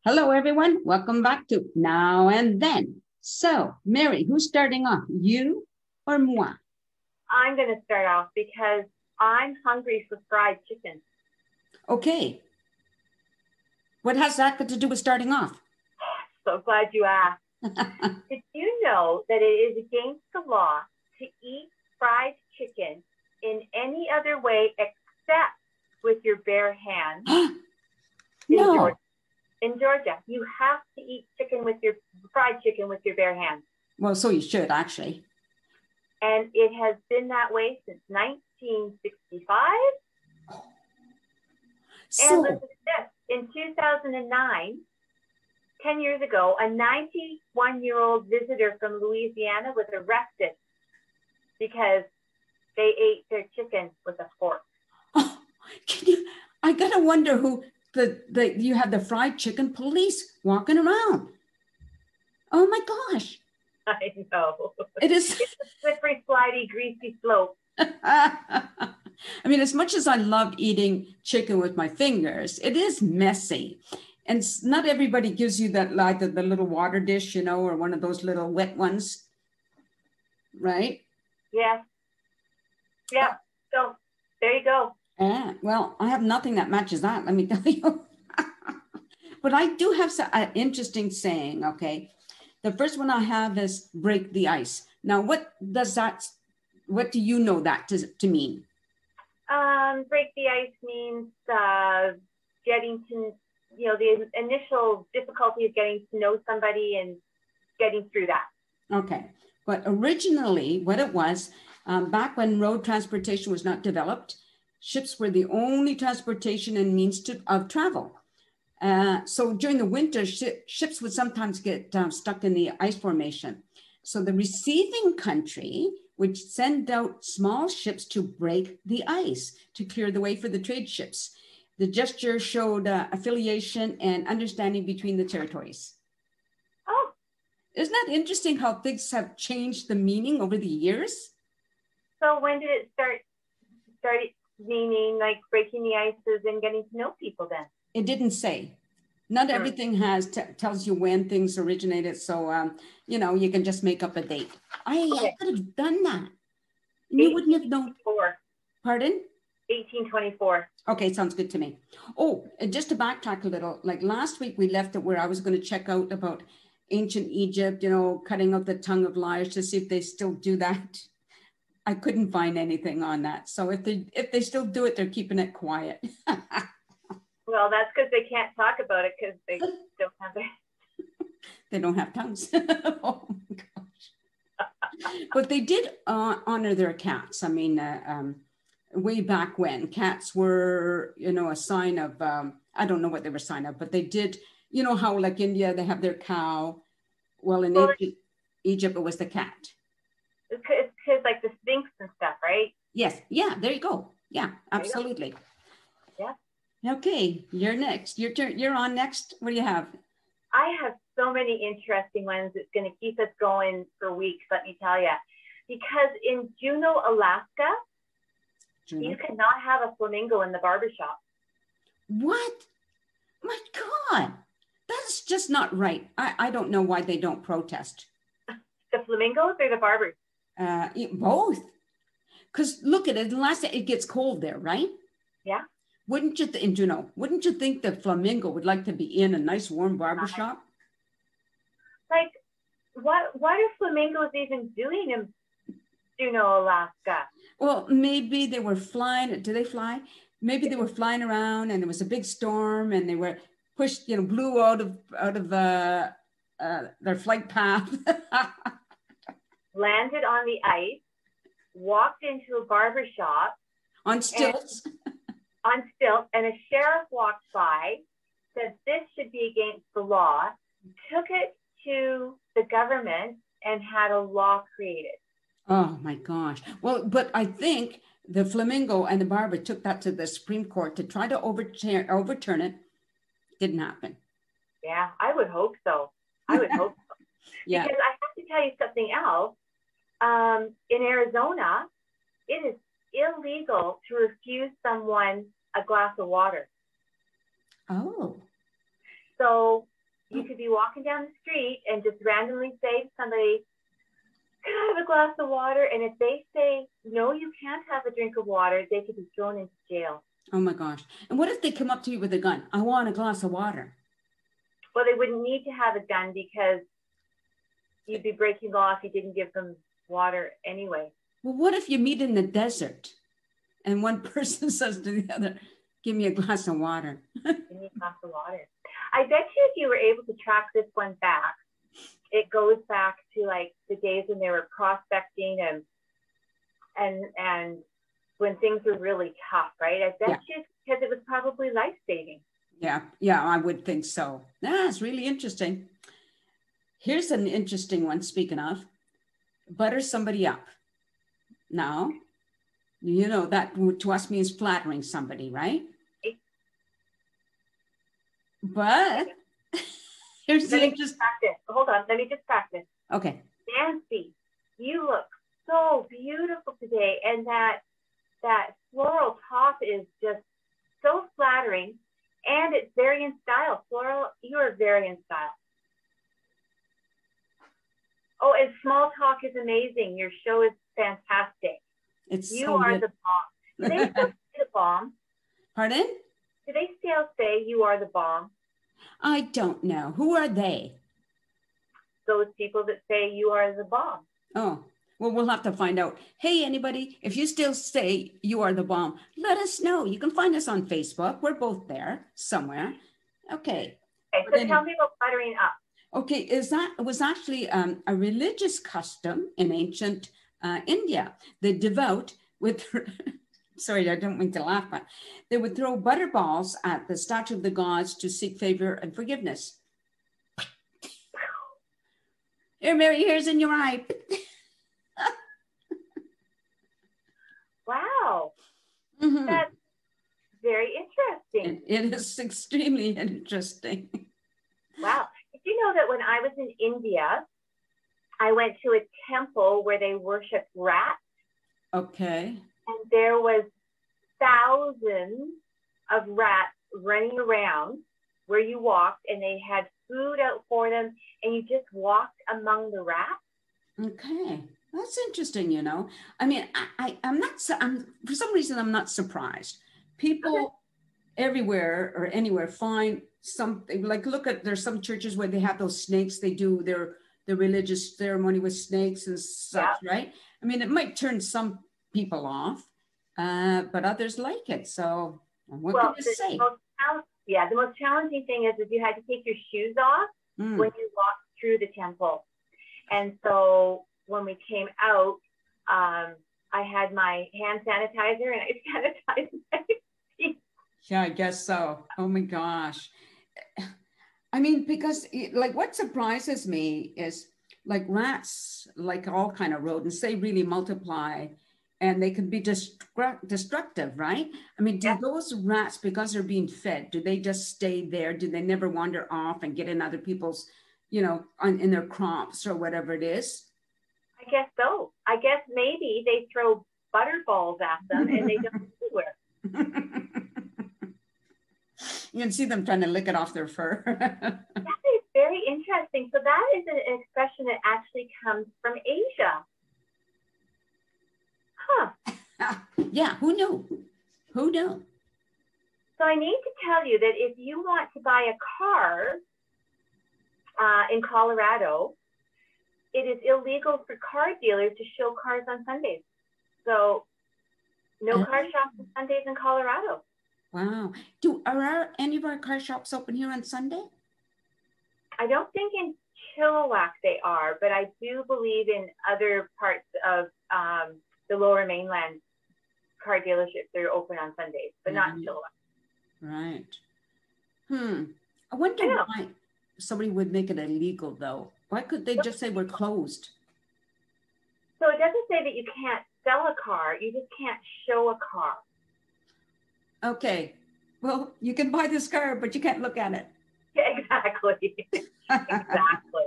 Hello, everyone. Welcome back to Now and Then. So, Mary, who's starting off, you or moi? I'm going to start off because I'm hungry for fried chicken. Okay. What has that got to do with starting off? So glad you asked. Did you know that it is against the law to eat fried chicken in any other way except with your bare hands? No. In Georgia, you have to eat fried chicken with your bare hands. Well, so you should actually. And it has been that way since 1965. And listen to this, in 2009, 10 years ago, a 91-year-old visitor from Louisiana was arrested because they ate their chicken with a fork. Oh, I gotta wonder who you have the fried chicken police walking around. Oh my gosh. I know. It is. It's a slippery, slidey, greasy slope. I mean, as much as I love eating chicken with my fingers, it is messy. And not everybody gives you that, like the little water dish, you know, or one of those little wet ones, right? Yeah. Yeah. So there you go. Well, I have nothing that matches that, let me tell you. But I do have an interesting saying, okay? The first one I have is break the ice. Now, what do you know that to mean? Break the ice means getting to, the initial difficulty of getting to know somebody and getting through that. Okay. But originally, what it was, back when road transportation was not developed, ships were the only transportation and means of travel. So during the winter, ships would sometimes get stuck in the ice formation. So the receiving country would send out small ships to break the ice, to clear the way for the trade ships. The gesture showed affiliation and understanding between the territories. Oh. Isn't that interesting how things have changed the meaning over the years? So when did it start meaning like breaking the ices and getting to know people then? It didn't say. Not everything tells you when things originated. So, you can just make up a date. I could have done that. You wouldn't have known. Pardon? 1824. Okay, sounds good to me. Oh, and just to backtrack a little, like last week we left it where I was going to check out about ancient Egypt, cutting out the tongue of liars to see if they still do that. I couldn't find anything on that. So if they still do it, they're keeping it quiet. Well, that's because they can't talk about it because they don't have it. They don't have tongues. Oh my gosh. But they did honor their cats. I mean, way back when cats were, a sign of, I don't know what they were a sign of, but they did, how like India, they have their cow. Well, in Egypt, it was the cat. It's because like the Sphinx and stuff, right? Yes. Yeah, there you go. Yeah, absolutely. Yeah. Okay, you're next. Your turn. You're on next. What do you have? I have so many interesting ones. It's going to keep us going for weeks, let me tell you. Because in Juneau, Alaska, you cannot have a flamingo in the barbershop. What? My God, that's just not right. I don't know why they don't protest. The flamingos or the barbers? Both. Because look at it, unless it gets cold there, right? Yeah. Wouldn't you think the flamingo would like to be in a nice warm barbershop? Like, what are flamingos even doing in Juneau, Alaska? Well, maybe they were flying. Do they fly? Maybe they were flying around and there was a big storm and they were pushed, blew out of their flight path. Landed on the ice, walked into a barbershop. On stilts. And a sheriff walked by, said this should be against the law, took it to the government and had a law created. Oh my gosh. Well, but I think the flamingo and the barber took that to the Supreme Court to try to overturn it. Didn't happen. Yeah, I would hope so. Yeah. Because I have to tell you something else. In Arizona, it is illegal to refuse someone a glass of water. Oh. So You could be walking down the street and just randomly say to somebody, can I have a glass of water? And if they say, no, you can't have a drink of water, they could be thrown into jail. Oh my gosh. And what if they come up to you with a gun? I want a glass of water. Well, they wouldn't need to have a gun because you'd be breaking law if you didn't give them water anyway. Well, what if you meet in the desert and one person says to the other, give me a glass of water? Give me a glass of water. I bet you if you were able to track this one back, it goes back to like the days when they were prospecting and when things were really tough, right? I bet you because it was probably life-saving. Yeah, I would think so. It's really interesting. Here's an interesting one, speaking of, butter somebody up. Now, you know, that to us means flattering somebody, right? But here's the interesting. Hold on, let me just practice. Okay. Nancy, you look so beautiful today, and that floral top is just so flattering, and it's very in style. Floral, you are very in style. Oh, and small talk is amazing. Your show is fantastic. You are the bomb. Do they still say the bomb? Pardon? Do they still say you are the bomb? I don't know. Who are they? Those people that say you are the bomb. Oh, well, we'll have to find out. Hey, anybody, if you still say you are the bomb, let us know. You can find us on Facebook. We're both there somewhere. Okay. Okay, so tell me about buttering up. Okay, it was actually a religious custom in ancient India. The devout would, sorry, I don't mean to laugh, but they would throw butter balls at the statue of the gods to seek favor and forgiveness. Here, Mary, here's in your eye. Wow. Mm-hmm. That's very interesting. It is extremely interesting. Wow. Did you know that when I was in India, I went to a temple where they worshiped rats? Okay. And there was thousands of rats running around where you walked, and they had food out for them, and you just walked among the rats. Okay. That's interesting, you know. I mean, I'm for some reason, I'm not surprised. People everywhere or anywhere find something, like there's some churches where they have those snakes, they do their religious ceremony with snakes and such, right? I mean, it might turn some people off, but others like it. So what can you say? The most challenging thing is you had to take your shoes off when you walked through the temple. And so when we came out, I had my hand sanitizer and I sanitized my feet. Yeah, I guess so. Oh my gosh. I mean, because like what surprises me is like rats, like all kind of rodents, they really multiply and they can be destructive, right? I mean, do those rats, because they're being fed, do they just stay there? Do they never wander off and get in other people's, you know, in their crops or whatever it is? I guess so. I guess maybe they throw butter balls at them and they don't anywhere. You can see them trying to lick it off their fur. That is very interesting. So that is an expression that actually comes from Asia. Huh. Yeah, who knew? Who knew? So I need to tell you that if you want to buy a car in Colorado, it is illegal for car dealers to show cars on Sundays. So no car shops on Sundays in Colorado. Wow. Are any of our car shops open here on Sunday? I don't think in Chilliwack they are, but I do believe in other parts of the Lower Mainland car dealerships that are open on Sundays, but not in Chilliwack. Right. I wonder why somebody would make it illegal though. Why could they just say we're closed? So it doesn't say that you can't sell a car, you just can't show a car. Okay, well, you can buy this car, but you can't look at it. Yeah, exactly. Exactly.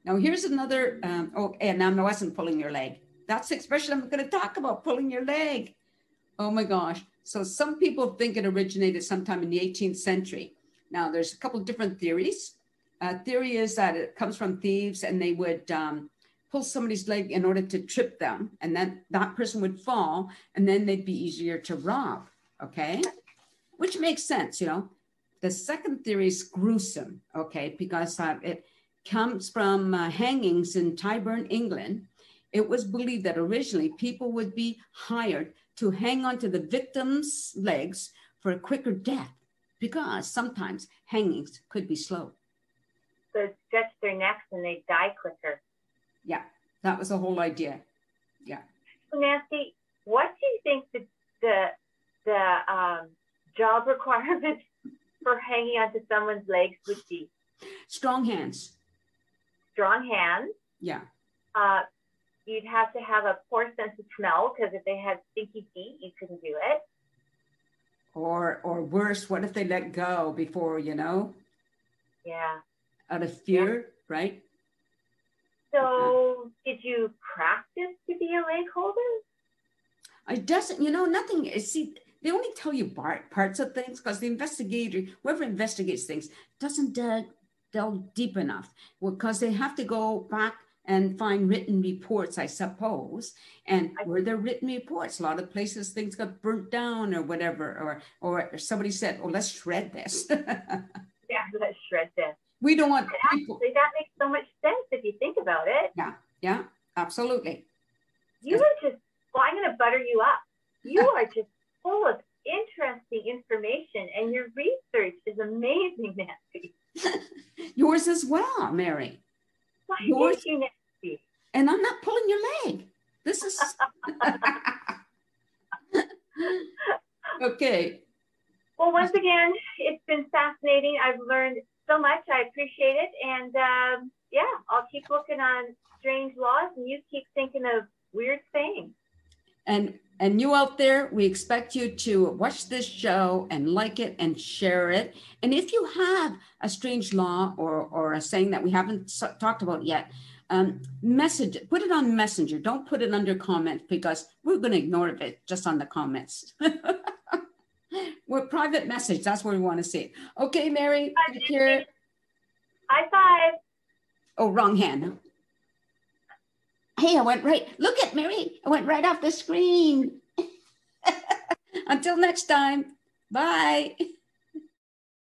Now, here's another, and I wasn't pulling your leg. That's the expression I'm going to talk about, pulling your leg. Oh my gosh. So some people think it originated sometime in the 18th century. Now, there's a couple of different theories. Theory is that it comes from thieves, and they would pull somebody's leg in order to trip them, and then that person would fall, and then they'd be easier to rob, okay? Which makes sense, you know. The second theory is gruesome, okay, because it comes from hangings in Tyburn, England. It was believed that originally people would be hired to hang onto the victim's legs for a quicker death, because sometimes hangings could be slow. So stretch their necks and they die quicker. Yeah, that was the whole idea. Yeah. So Nancy, what do you think the job requirements for hanging onto someone's legs would be? Strong hands. Strong hands. Yeah. You'd have to have a poor sense of smell, because if they had stinky feet, you couldn't do it. Or worse, what if they let go before, you know? Yeah. Out of fear, right? So did you practice to be a leg holder? I doesn't, you know, nothing. See, they only tell you parts of things, because the investigator, whoever investigates things, doesn't delve deep enough, because they have to go back and find written reports, I suppose. And were there written reports? A lot of places things got burnt down or whatever, or somebody said, oh, let's shred this. Yeah, let's shred this. We don't want people. Actually, that makes so much sense if you think about it. Yeah, absolutely. You are just, well, I'm going to butter you up. You are just full of interesting information, and your research is amazing, Nancy. Yours as well, Mary. Why Yours, thank you, Nancy. And I'm not pulling your leg. This is okay. Well, once again, it's been fascinating. I've learned so much. I appreciate it. And yeah, I'll keep looking on strange laws, and you keep thinking of weird things. And you out there, we expect you to watch this show and like it and share it. And if you have a strange law or a saying that we haven't talked about yet, message it, put it on Messenger. Don't put it under comments, because we're going to ignore it just on the comments. We're private message. That's where we want to see it. Okay, Mary, take care. High five. Oh, wrong hand. Hey, I went right. Look at Mary. I went right off the screen. Until next time. Bye.